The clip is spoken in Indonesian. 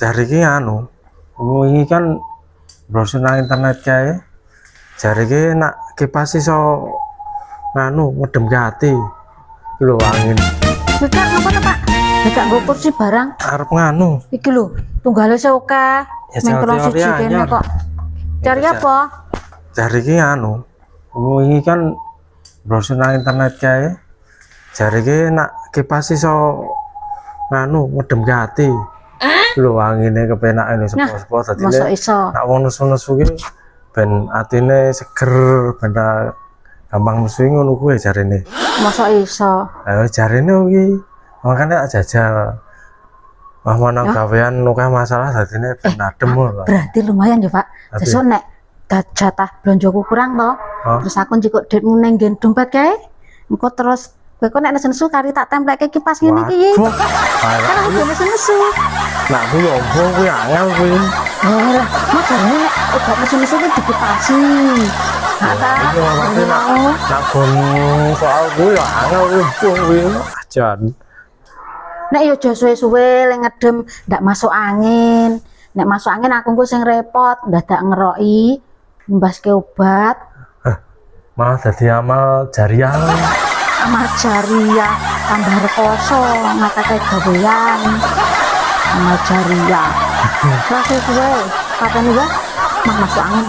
Jari ki anu, wingi kan browsing nang internet kae. Jari ki nak kipas iso nganu ngedem ke ati. Iki lho angin. Bekak ngapa to, Pak? Bekak nggo kursi barang. Arep nganu. Iki lho, tunggale seoke. Ya, Meng telung teori siji anyar. kene kok. Cari Ya, apa? Jari ki anu, wingi kan browsing nang internet kae. Jari ki nak kipas iso nganu ngedem ke ati. Lho angine kepenak ini sepo-sepo dadi Masa iso? nak wong nesu-nesu ki ben atine seger, ben ra gampang nesu ngono kuwi jarine. Masa iso? Ayo jarine iki makane tak jajal. Wah mana gawean nuke masalah dadine ben adem lho. Berarti lumayan ya, Pak. Tapi- Sesuk nek jatah blonjoku kurang to, Oh. terus aku njikuk duitmu nang nggen dompet kae. Engko terus kowe kok nek nesu kari tak tempelke kipas ngene iki. Waduh. Kan aku dhewe nesu. Nak kuwi opo kuwi angel kuwi. Ora, mak jarene nek obat nesu ki dikipasi. Nah, ta. Iya, makane nak Mau. nak gon soal kuwi ya angel kuwi ajan. Nek yo aja suwe-suwe le ngedem ndak masuk angin. Nek masuk angin aku engko sing repot, dadak ngeroki mbaske obat. Malah dadi amal jariah. Amal jariah tambah rekoso ngakake gawean. Amal jariah. Terus suwe, katanya mah masuk angin.